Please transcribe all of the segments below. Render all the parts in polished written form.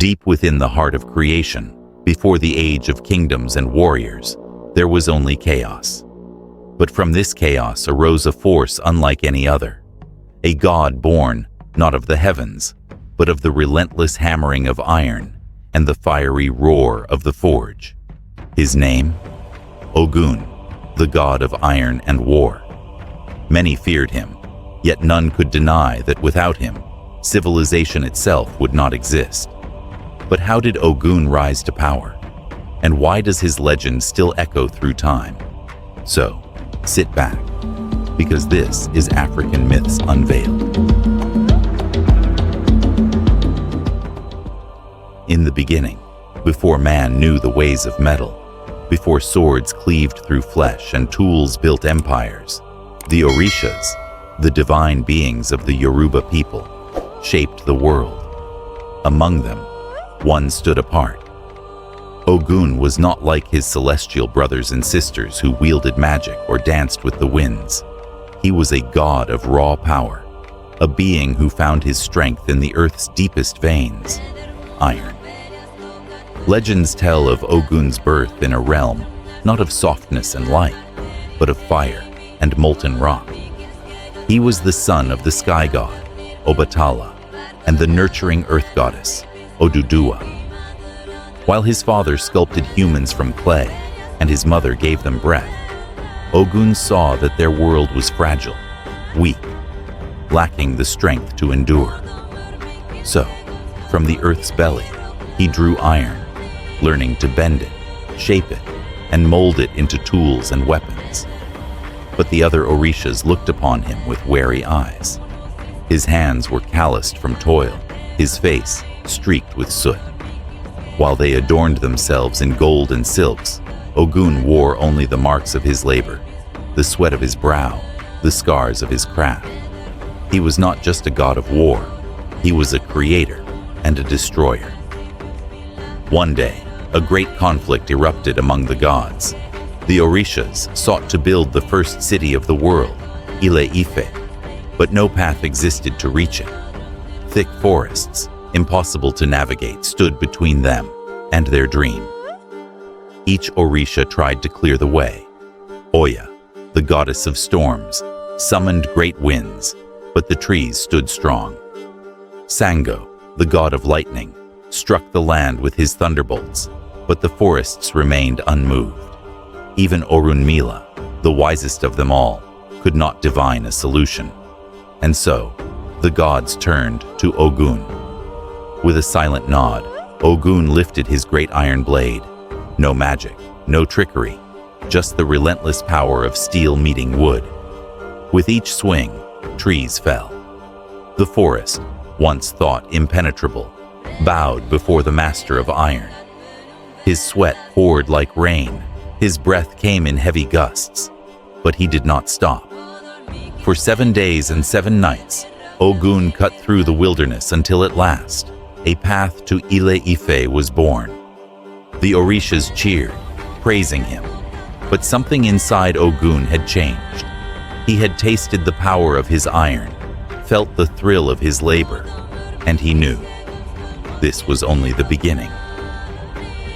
Deep within the heart of creation, before the age of kingdoms and warriors, there was only chaos. But from this chaos arose a force unlike any other, a god born not of the heavens, but of the relentless hammering of iron and the fiery roar of the forge. His name? Ogun, the god of iron and war. Many feared him, yet none could deny that without him, civilization itself would not exist. But how did Ogun rise to power? And why does his legend still echo through time? So, sit back, because this is African Myths Unveiled. In the beginning, before man knew the ways of metal, before swords cleaved through flesh and tools built empires, the Orishas, the divine beings of the Yoruba people, shaped the world. Among them, one stood apart. Ogun was not like his celestial brothers and sisters who wielded magic or danced with the winds. He was a god of raw power, a being who found his strength in the earth's deepest veins, iron. Legends tell of Ogun's birth in a realm not of softness and light, but of fire and molten rock. He was the son of the sky god, Obatala, and the nurturing earth goddess, Oduduwa. While his father sculpted humans from clay and his mother gave them breath, Ogun saw that their world was fragile, weak, lacking the strength to endure. So, from the earth's belly, he drew iron, learning to bend it, shape it, and mold it into tools and weapons. But the other Orishas looked upon him with wary eyes. His hands were calloused from toil, his face streaked with soot. While they adorned themselves in gold and silks, Ogun wore only the marks of his labor, the sweat of his brow, the scars of his craft. He was not just a god of war, he was a creator and a destroyer. One day, a great conflict erupted among the gods. The Orishas sought to build the first city of the world, Ile-Ife, but no path existed to reach it. Thick forests, impossible to navigate, stood between them and their dream. Each Orisha tried to clear the way. Oya, the goddess of storms, summoned great winds, but the trees stood strong. Sango, the god of lightning, struck the land with his thunderbolts, but the forests remained unmoved. Even Orunmila, the wisest of them all, could not divine a solution. And so, the gods turned to Ogun. With a silent nod, Ogun lifted his great iron blade. No magic, no trickery, just the relentless power of steel meeting wood. With each swing, trees fell. The forest, once thought impenetrable, bowed before the master of iron. His sweat poured like rain, his breath came in heavy gusts, but he did not stop. For 7 days and 7 nights, Ogun cut through the wilderness until at last, a path to Ile-Ife was born. The Orishas cheered, praising him, but something inside Ogun had changed. He had tasted the power of his iron, felt the thrill of his labor, and he knew this was only the beginning.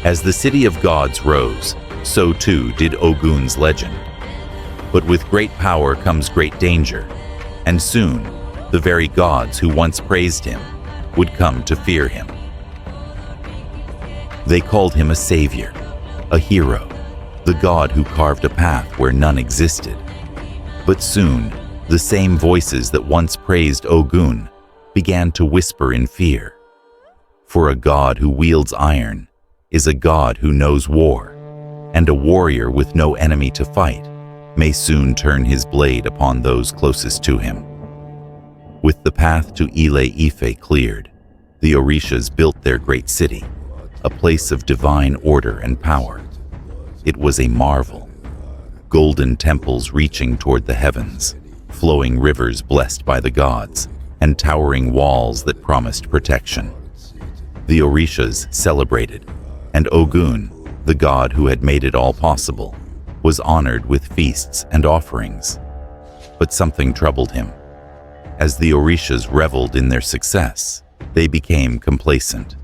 As the city of gods rose, so too did Ogun's legend. But with great power comes great danger, and soon, the very gods who once praised him would come to fear him. They called him a savior, a hero, the god who carved a path where none existed. But soon, the same voices that once praised Ogun began to whisper in fear. For a god who wields iron is a god who knows war, and a warrior with no enemy to fight may soon turn his blade upon those closest to him. With the path to Ile-Ife cleared, the Orishas built their great city, a place of divine order and power. It was a marvel. Golden temples reaching toward the heavens, flowing rivers blessed by the gods, and towering walls that promised protection. The Orishas celebrated, and Ogun, the god who had made it all possible, was honored with feasts and offerings. But something troubled him. As the Orishas reveled in their success, they became complacent.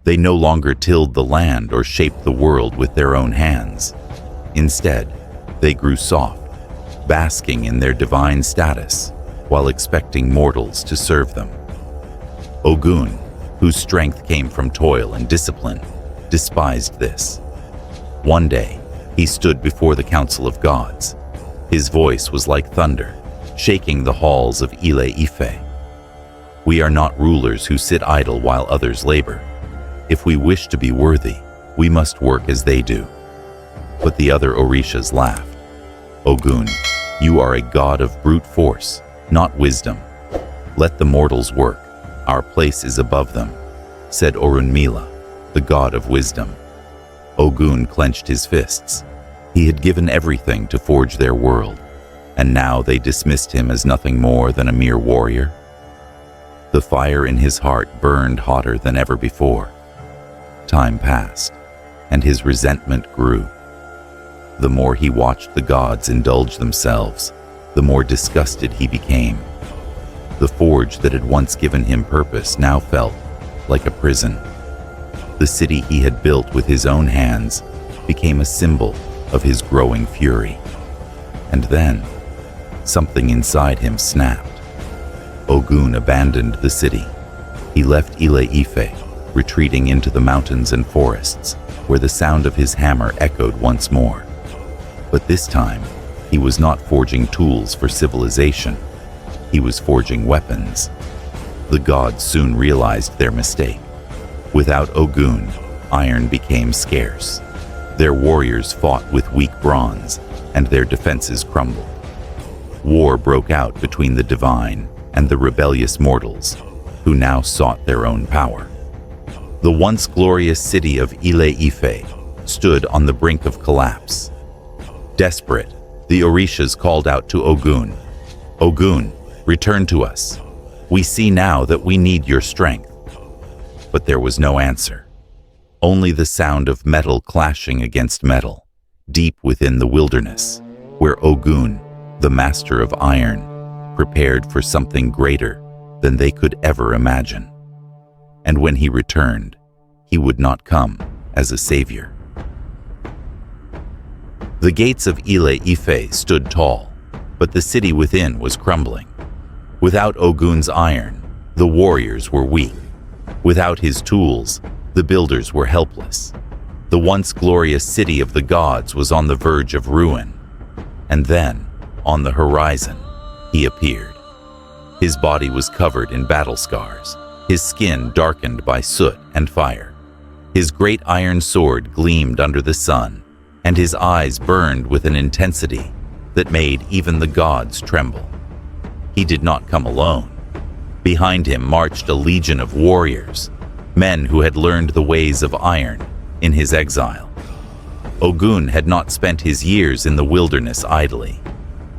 They no longer tilled the land or shaped the world with their own hands. Instead, they grew soft, basking in their divine status while expecting mortals to serve them. Ogun, whose strength came from toil and discipline, despised this. One day, he stood before the council of gods. His voice was like thunder, shaking the halls of Ile-Ife. "We are not rulers who sit idle while others labor. If we wish to be worthy, we must work as they do." But the other Orishas laughed. "Ogun, you are a god of brute force, not wisdom. Let the mortals work. Our place is above them," said Orunmila, the god of wisdom. Ogun clenched his fists. He had given everything to forge their world, and now they dismissed him as nothing more than a mere warrior. The fire in his heart burned hotter than ever before. Time passed, and his resentment grew. The more he watched the gods indulge themselves, the more disgusted he became. The forge that had once given him purpose now felt like a prison. The city he had built with his own hands became a symbol of his growing fury. And then, something inside him snapped. Ogun abandoned the city. He left Ile-Ife, retreating into the mountains and forests, where the sound of his hammer echoed once more. But this time, he was not forging tools for civilization. He was forging weapons. The gods soon realized their mistake. Without Ogun, iron became scarce. Their warriors fought with weak bronze, and their defenses crumbled. War broke out between the divine and the rebellious mortals, who now sought their own power. The once glorious city of Ile-Ife stood on the brink of collapse. Desperate, the Orishas called out to Ogun, "Ogun, return to us. We see now that we need your strength." But there was no answer. Only the sound of metal clashing against metal, deep within the wilderness, where Ogun, the master of iron, prepared for something greater than they could ever imagine. And when he returned, he would not come as a savior. The gates of Ile-Ife stood tall, but the city within was crumbling. Without Ogun's iron, the warriors were weak. Without his tools, the builders were helpless. The once glorious city of the gods was on the verge of ruin. And then, on the horizon, he appeared. His body was covered in battle scars, his skin darkened by soot and fire. His great iron sword gleamed under the sun, and his eyes burned with an intensity that made even the gods tremble. He did not come alone. Behind him marched a legion of warriors, men who had learned the ways of iron in his exile. Ogun had not spent his years in the wilderness idly.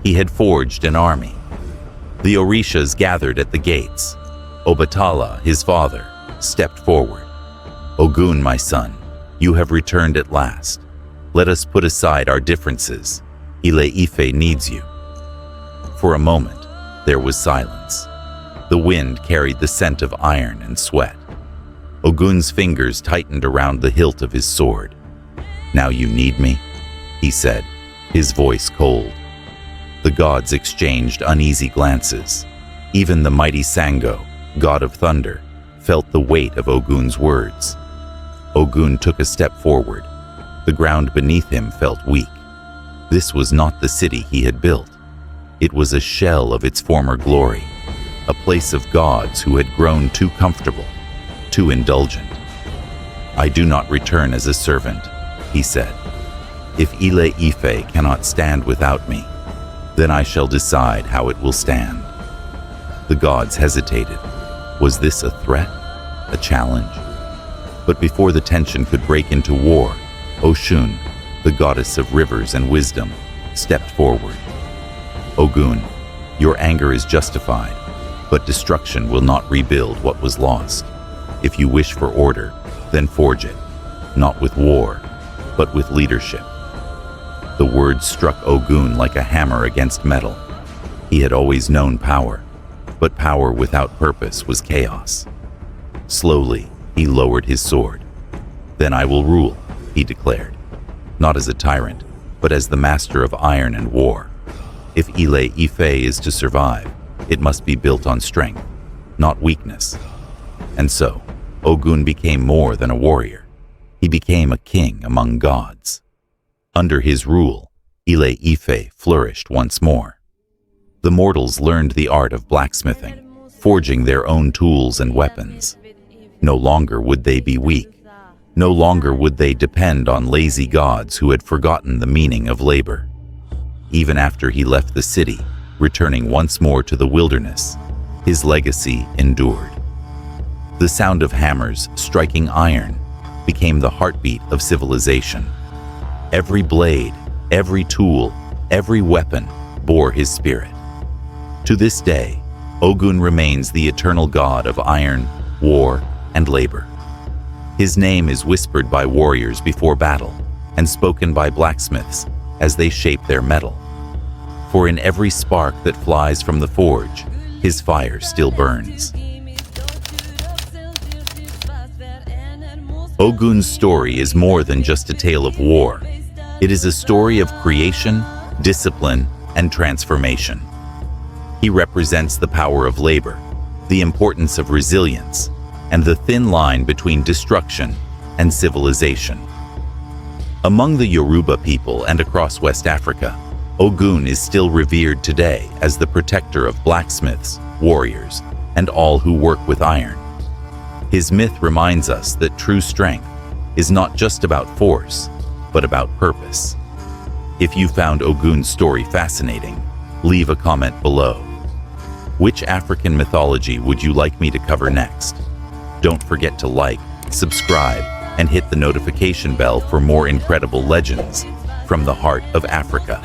He had forged an army. The Orishas gathered at the gates. Obatala, his father, stepped forward. "Ogun, my son, you have returned at last. Let us put aside our differences. Ile-Ife needs you." For a moment, there was silence. The wind carried the scent of iron and sweat. Ogun's fingers tightened around the hilt of his sword. "Now you need me?" he said, his voice cold. The gods exchanged uneasy glances. Even the mighty Sango, god of thunder, felt the weight of Ogun's words. Ogun took a step forward. The ground beneath him felt weak. This was not the city he had built. It was a shell of its former glory, a place of gods who had grown too comfortable, too indulgent. "I do not return as a servant," he said. "If Ile-Ife cannot stand without me, then I shall decide how it will stand." The gods hesitated. Was this a threat? A challenge? But before the tension could break into war, Oshun, the goddess of rivers and wisdom, stepped forward. "Ogun, your anger is justified, but destruction will not rebuild what was lost. If you wish for order, then forge it, not with war, but with leadership." The words struck Ogun like a hammer against metal. He had always known power, but power without purpose was chaos. Slowly, He lowered his sword. "Then I will rule," he declared, not as a tyrant, but as the master of iron and war. If Ile Ife is to survive, it must be built on strength, not weakness. And so, Ogun became more than a warrior. He became a king among gods. Under his rule, Ile Ife flourished once more. The mortals learned the art of blacksmithing, forging their own tools and weapons. No longer would they be weak. No longer would they depend on lazy gods who had forgotten the meaning of labor. Even after he left the city, returning once more to the wilderness, his legacy endured. The sound of hammers striking iron became the heartbeat of civilization. Every blade, every tool, every weapon bore his spirit. To this day, Ogun remains the eternal god of iron, war, and labor. His name is whispered by warriors before battle and spoken by blacksmiths as they shape their metal. For in every spark that flies from the forge, his fire still burns. Ogun's story is more than just a tale of war. It is a story of creation, discipline, and transformation. He represents the power of labor, the importance of resilience, and the thin line between destruction and civilization. Among the Yoruba people and across West Africa, Ogun is still revered today as the protector of blacksmiths, warriors, and all who work with iron. His myth reminds us that true strength is not just about force, but about purpose. If you found Ogun's story fascinating, leave a comment below. Which African mythology would you like me to cover next? Don't forget to like, subscribe, and hit the notification bell for more incredible legends from the heart of Africa.